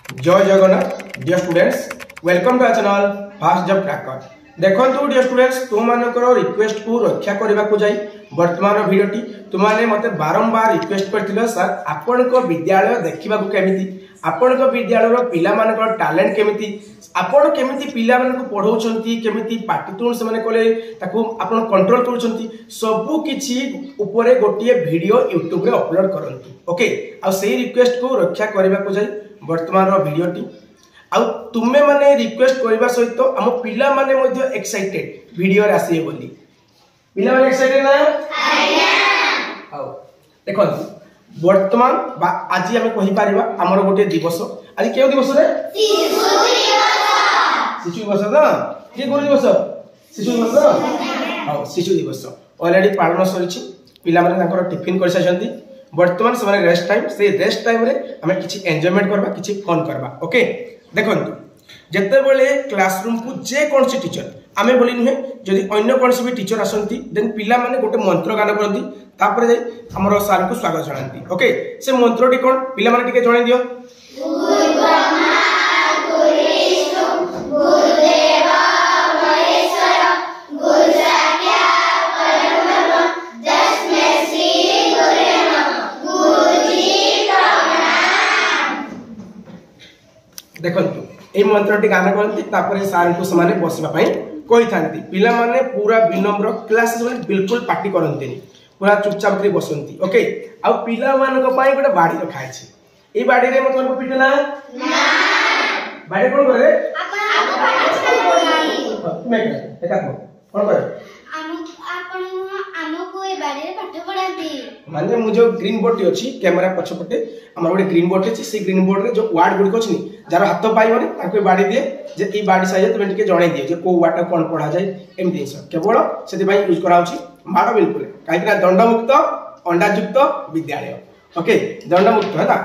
जय Jagannath dear students welcome to our channel fast job cracker. देखो dear students तुम मानकर रिक्वेस्ट को रक्षा करने को जाई वर्तमान वीडियोटी तुमने मते बारंबार रिक्वेस्ट करथिलो सर आपण को विद्यालय देखिबा को केमिति आपण को विद्यालय रो पिला मानकर टैलेंट केमिति आपण केमिति पिला मान को पढौछंती केमिति पाटितुण से माने कोले ताको आपण कंट्रोल करूछंती सबु किछि ऊपर गोटिए वीडियो YouTube रे अपलोड करंतु। ओके आ सेही रिक्वेस्ट को रक्षा करबा को जाई वर्तमान रो वीडियोटी आ तुमे माने रिक्वेस्ट करबा सहित हम पिला माने मध्ये एक्साइटेड वीडियो रे आसीए बोली पिला माने एक्साइटेड ना आउ देखो वर्तमान आज आम कहि पारिबा हमर गोटे दिवस आज केउ दिवस रे शिशु दिवस ना के कोन दिवस शिशु दिवस हां शिशु दिवस ऑलरेडी पालन सरिछि पिला माने ताकर टिफिन कर साजंती वर्तमान समय रेस्ट टाइम से रेस्ट टाइम रे हमें किछि एन्जॉयमेंट करबा किछि फन करबा। ओके देखंतु जते बेले क्लासरूम को जे कोन से टीचर आमे बोली नुहे जदि अन्य कोन से भी टीचर आसंती देन पिला माने गोटे मंत्र गान करंती तापर जाई हमर सर को स्वागत जणांती। ओके से मंत्रटी कोन पिला माने टिके जणाई दियो देखंतु ए मंत्रटी गान करंती तापर सर को समाने बसबा पई कहि थांती पिला माने पूरा विनम्र क्लास में बिल्कुल पार्टी करंती पूरा चुपचाप करी बसंती। ओके आ पिला मान को पई गोटे बाड़ी रखा अछि ए बाड़ी रे मतलब पिटना ना बाड़ी कोन करे आपण मैं एका कोन करे माने मु जो ग्रीन बोर्ड अछि कैमरा पछपटे हमर गोटे ग्रीन बोर्ड अछि से ग्रीन बोर्ड रे जो वर्ड गुडी कोछि जार हाथ पाइबने ताको बाड़ी दिए जे ई बाड़ी साइज तुम टिके जणाई दिए जे को वाटर कोन पढा जाय एमती सब केवल सेति भाई यूज करा होछि माडो बिल्कुल काहे कि दंड मुक्त अंडा युक्त विद्यालय। ओके दंड मुक्त है ना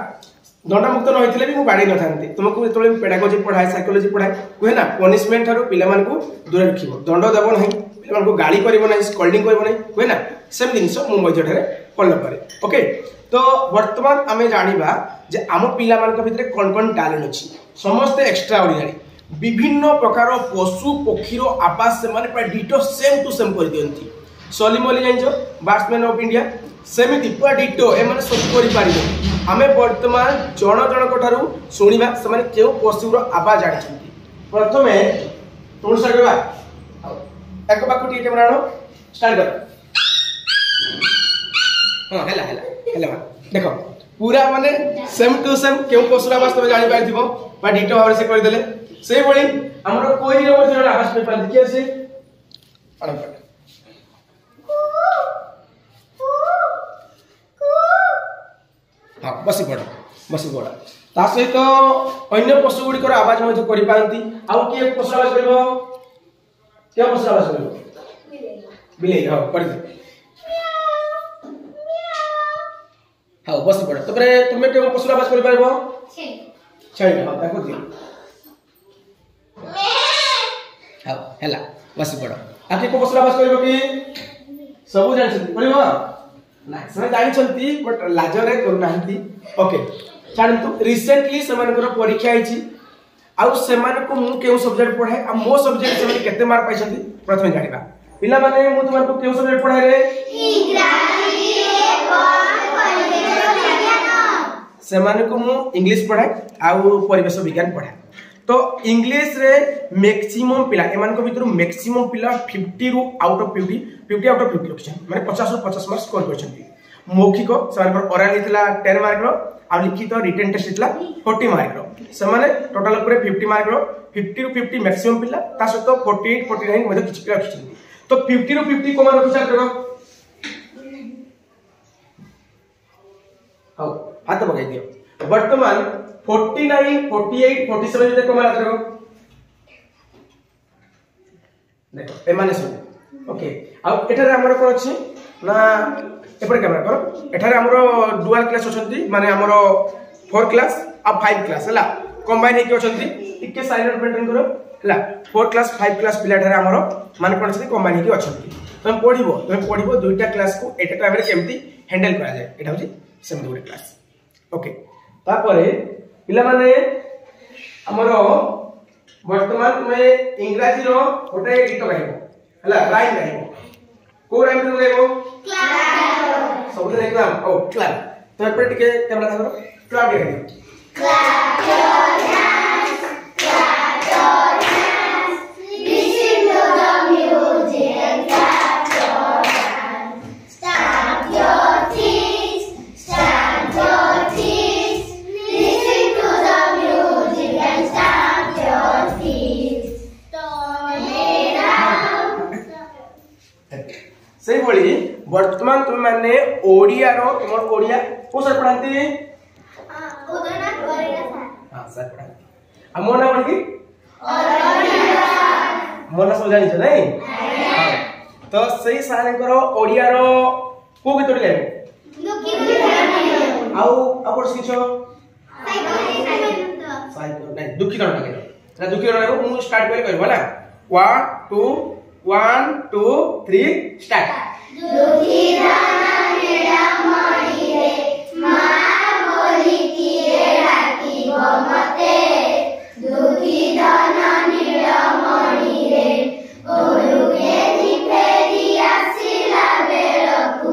दंड मुक्त न होइथिले भी मु बाड़ी न थांती तुमको तोले पेडागोजी पढाय साइकोलॉजी पढाय कोहे ना पनिशमेंट थारो पिला मान को दूर रखिबो दंड देबो नहीं पिला मान को गाली करबो नहीं स्कोल्डिंग करबो नहीं कोहे ना सेम जिंस मु मजठरे पल्ल पारे। ओके तो वर्तमान आमे जानिबा जे आम पिला मान को भितरे कोन कोन टैलेंट अछि समस्त एक्स्ट्रा ऑर्डिनरी विभिन्न प्रकार पशु पक्षी रो आवाज से माने पूरा डिटो सेम टू सेम कर दियंती सलीम अली जानिछो बैट्समैन ऑफ इंडिया सेमिति पूरा डिटो ए माने सब करि पारिबो आमे वर्तमान जण जण कोठारु सुनिबा से माने केउ पशु रो आवाज जानिछंती प्रथमे तोण सगबा एक बाकुटी कैमरा नो स्टार्ट कर हां हेला हेला हेला देखो पूरा माने सेम टू सेम केउ पशु आवाज तमे जानि पाइथिबो बा डिटो भाव से कर देले से बळी हमरो कोइरी रो मध्ये आवाज पे पाल दिखे से अनपट हां बसी पड़ा ता सहित अन्य पशु गुडी कर आवाज मध्ये करि पारंती आ कि एक पशु आवाज करबो के पशु आवाज करबो बिलेई हां कर दे हां बसी पड़ा तबरे तुमे के पशु आवाज करि पारबो छेड़ी हां ताको दियो हां हेला बसी पड़ा आके को पशु आवाज करबो कि सब जान छथि करबो ना से जानि छथि बट लाजरे कर नाहंती। ओके जानतु रिसेंटली सेमानकर परीक्षा आइछि आ सेमान को मु केउ सब्जेक्ट पढाय आ मो सब्जेक्ट से केते मार्क पाइछथि प्रथमे जानिबा पिला माने मु तुमन को केउ सब्जेक्ट पढाय रे इंग्लिश सेमान को मु इंग्लिश पढाय आ परिवेश विज्ञान पढाय तो इंग्लिश रे मैक्सिमम पिला एमान को भितर मैक्सिमम पिला 50 रु आउट ऑफ 50 आउट ऑफ 50 रखछन माने 50 रु 50 मार्क्स स्कोर करछथि मौखिक सेमान ओरल हितला 10 मार्क रो आ लिखित रिटन टेस्ट हितला 40 मार्क रो से माने टोटल ऊपर 50 मार्क रो 50 रु 50 मैक्सिमम पिला ता सहित 48 49 मध्ये किछ पिला रखछथि तो 50 रु 50 को मान रखछा करो हां हाथ बगाई दियो वर्तमान 49 48 47 जते को मान करो देखो ए माने सब ओके आ एठारे हमर कोन अछि ना एपर कैमरा करो एठारे हमर डुअल क्लास अछंती माने हमर 4 क्लास आ 5 क्लास हला कंबाइन हे के अछंती टिके साइलेंट मेंटेन करो हला 4 क्लास 5 क्लास पिला एठारे हमर माने कोन अछि कंबाइन हे के अछंती तुम पढिबो दुईटा क्लास को एटा टाइम रे केमती हैंडल करा जाय एटा होची सेम दुईटा क्लास। ओके तापरे पिला माने हमर वर्तमान तुम्हें इंग्रजी रो गोटे गीत गाइबो हला राइम गाइबो को राइम रो गाइबो क्लैप सब देखलाम ओ क्लैप तो एपरे टिके कैमरा था करो क्लैप गाइबो clap your hands clap your hands listen to the music and clap your hands start your things start your things listen to the music and start your things से भली वर्तमान तुम माने ओडिया रो तुम ओडिया को सर पढ़ाती उदयनाथ परिणा सर हां सर पढ़ाती हमो ना पढ़ी मोना सब जानि छ नहीं हां तो सही सारे करो ओडिया रो को गीत ले दुखी दुखी आउ अपन सिछो साइको नहीं दुखी करो ना दुखी करो मु स्टार्ट कर करबो ना 1 2 3 स्टार्ट दुखी दाना मेरा मणि रे मां बोली की रे डाकी मते दुखी दाना मेरा मणि रे गोरु के निफेरी आसीला बेलकु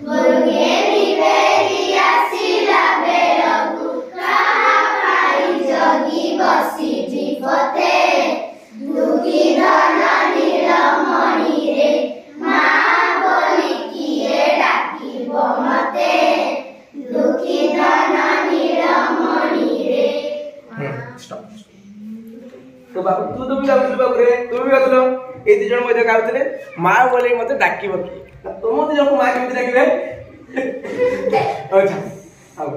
गोरु के निफेरी आसीला बेलकु कहा खाई जगी बसी जीवते दुखी दाना मेरा मणि रे मां बोली की रे डाकी मते दुखी दाना मेरा मणि रे स्टॉप तो बाबू तू भी गाउतले बाबू रे तू भी गाउतलो ए दी जण मध्ये गाउतले मां बोली मते डाकी बकी तुम दी जण मां केमति डाकीबे अच्छा आओ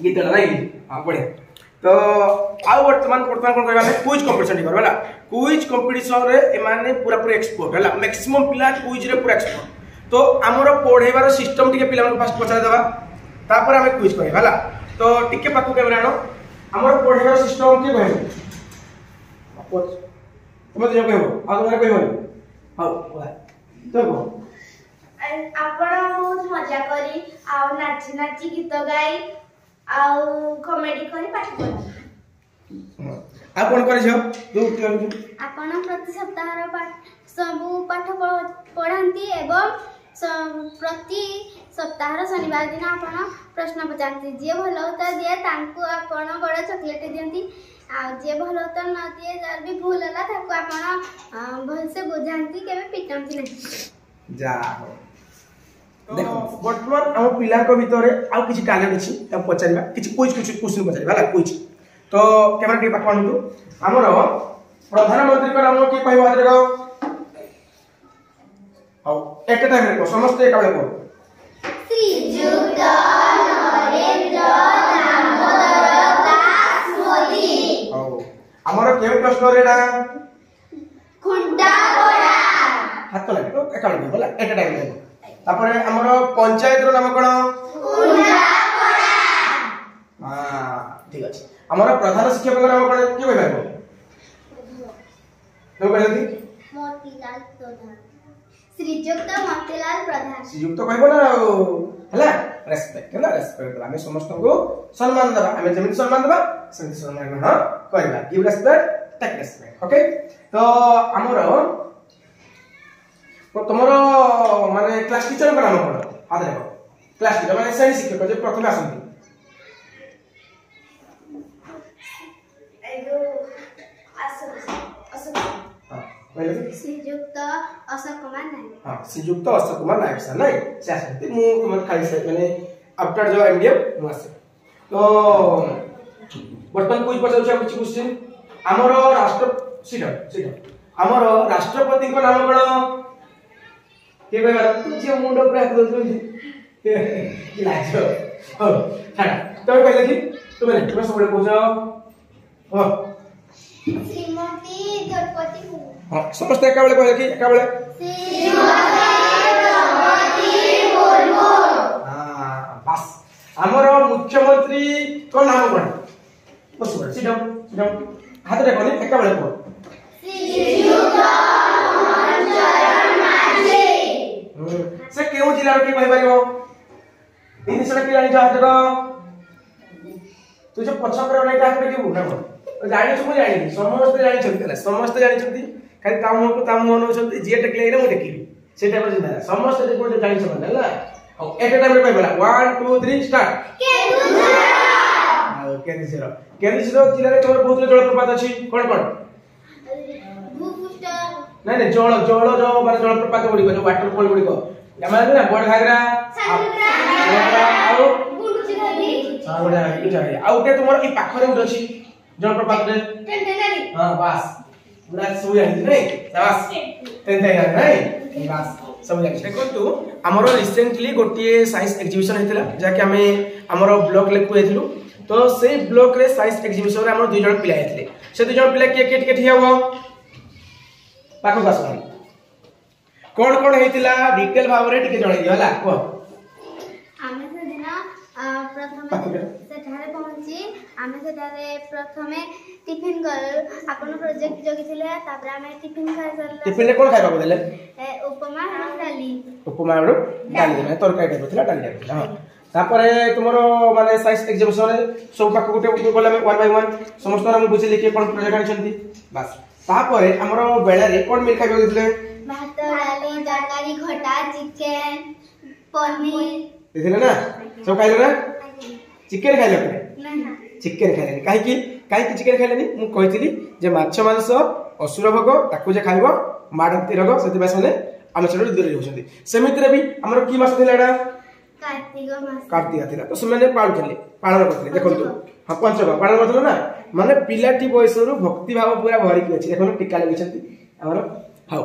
गीत ना नहीं हां बढ़िया तो आउ वर्तमान कोन करबा में क्विज कंपटीशन करबा क्विज कंपटीशन रे ए माने पूरा पूरा एक्सपर्ट हला मैक्सिमम पिला क्विज रे पूरा एक्सपर्ट तो हमर पढेबार सिस्टम टिके पिला फास्ट पछा देबा तापर हम क्विज करबा हला तो टिके पाकू कैमरा नो हमर पढेबार सिस्टम के कहबो तुम जो कहबो आ तुम कहबो हां तो को आपण बहुत मजा करी आ नाची नाची गीत गाई आ कॉमेडी करी पाठ पढा आ कोन करे छ तू आपण प्रति सप्ताह सब पाठ पढ़ाती एवं प्रति सप्ताह शनिवार दिन आपण प्रश्न पचारती जे भल उत्तर दिए तांको आपण बड़ चॉकलेट दियंती आ जे भल उत्तर न दिए जर भी भूल होला ताको आपण भल से बुझांती केबे पिटंती नहीं जा देखो वर्तमान हम पिला को भीतर आ किछि टैलेंट अछि हम पचारिबा किछि क्विज क्वेश्चन पचारिबा ला क्विज तो कैमरा के पाख आनतु हमर प्रधानमंत्री को नाम की कहबा आदर को हाउ एक टाइम रे को समस्त एक बेले को श्रीयुक्त नरेंद्र दामोदर दास मोदी हाउ हमर केउ प्रश्न रे ना खुंडा गोड़ा हाथ लगे तो एक बेले बोला एक टाइम रे तापर हमर पंचायत रो नाम कोन खुंडा गोड़ा हां ठीक अछि हमर प्रधान शिक्षक को नाम कोन की कहबा तो कहलती मोतीलाल प्रधान श्रीयुक्त मोतीलाल प्रधान श्रीयुक्त कहबो ना हला रेस्पेक्ट हला रेस्पेक्ट हमें समस्त को सम्मान देबा हमें जेमिति सम्मान देबा सेमिति सम्मान ग्रहण करबा give respect take respect okay तो हमर तो तमरो माने क्लास टीचर को नाम कोन आदर को क्लास टीचर माने श्रेणी शिक्षक जे प्रथम आसंती एगो अशोक हां पहले श्रीयुक्त अशोक कुमार नायक हां श्रीयुक्त अशोक कुमार नायक सर नहीं से आसंती मु तुम खाली से माने आफ्टर जो एमडीएम मु आसे तो वर्तमान क्विज पचाउ छ किछि क्वेश्चन हमर राष्ट्र सीट हमर राष्ट्रपति को नाम कोन के कहबा तू जे मुंड पर हाथ दो कि लाजो हो छाड़ा तो कहले कि तुम सबले पूछो हो श्रीमती द्रौपदी मुर्मू हां समस्त एका बेले कहले कि एका बेले श्रीमती द्रौपदी मुर्मू हां बस हमर मुख्यमंत्री को नाम कोन बस बस सिडम हाथ रे कोनी एका बेले को श्रीयुक्त मनचरण माझी से केउ जिल्ला रो के कहि परिबो इन सडक के जानि जा हाथ रो तू जो पछक रो नै हाथ पे कि ना जानि छु जानि समस्त जानि छथि ना समस्त जानि छथि खाली तामु को तामु होनो छथि जे टेकले रे मु टेकली से टाइम रे जिंदा समस्त जे को जानि छ ना और एट टाइम रे कहबला 1 2 3 स्टार्ट केन्दुझर जिले में तोर बहुत जलप्रपात अछि कोन कोन भूपृष्ठ नहीं नहीं जल जल जो माने जलप्रपात गुडी को वाटरफॉल गुडी को माने ना बड़ घागरा आउ गुंडचिलाली हां बड़ा इटा आउ के तुमर ई पाखरे उड अछि जलप्रपात रे टेंटेनारी हां बस पूरा सुई आनी नहीं बस टेंटेनारी नहीं बस सब जानि देखंतु हमरो रिसेंटली गोटिए साइंस एग्जीबिशन हेतिला जाके हमें हमरो ब्लॉग लेकु हेतिलु तो से ब्लॉक रे साइंस एग्जीबिशन रे हमर दुई जण पिला हेतिले से दुई जण पिला के के ठिया हो पाखो पास कोन कोन हेतिला डिटेल भाव रे टिके जणै दियो हला को आमे से दिन प्रथमे सेठारे पहुंची आमे सेठारे प्रथमे टिफिन कर अपन प्रोजेक्ट जोगी थिले तापर आमे टिफिन खाइ सरला टिफिन रे कोन खाइबा देले उपमा और दाली और दाली देले तरकारी देथिला दाली देथिला हां तापरे तुमरो माने साइंस एग्जीबिशन रे सब पाख गुटे बोला में 1 बाय 1 समस्त हम बुझिले के कोन प्रोजेक्ट आछंती बस तापरे हमरो बेला रे कोन मिल खाइबा दिले भात दाली तरकारी खटा चिकन पनीर देथिले ना सब खाइले ना चिकन खाइले ना चिकन खाइले काहे की चिकन खाइले मु कहितली जे माछ मांस असुर भोग ताकू जे खाइबो माडंती रोग सेति बासने हम छडो दूर रहउछंती सेमितरे भी हमरो की मास थिला एडा कार्तिक थिला तो सेमाने पालन करथिले देखंतु हां पंचक पालन करथिले ना माने पिलाटी बयसरु भक्ति भाव पूरा भरि की अछि देखो टीका लगिछंती हमरो हाउ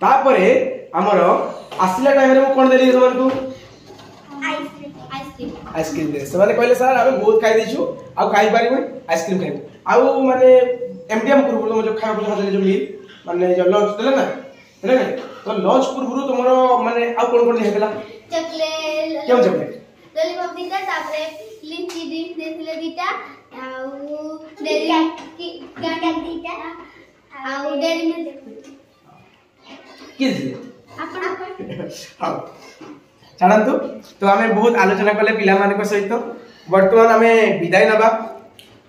तापरे हमरो आसिला टाइम रे मु कोन देली समान को आइसक्रीम दे सवाले कहले सर हम बहुत खाइ दिछु आ खाइ पारिबो आइसक्रीम खाइबो आ माने एमडीएम पूर्व जो खाइ को देले जो मिल माने जो लंच देले ना तो लंच पूर्व तुमरो माने आ कोन कोन हेतला चॉकलेट क्यों चॉकलेट लॉलीपॉप दीटा तापरे लिची ड्रिंक देथिले दीटा आउ डेरी की कैंडल दीटा आउ डेरी मिल्क किस आपण हां जानतु तो हमें बहुत आलोचना कले पिला मानक सहित वर्तमान हमें विदाई नबा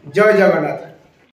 जय जगन्नाथ।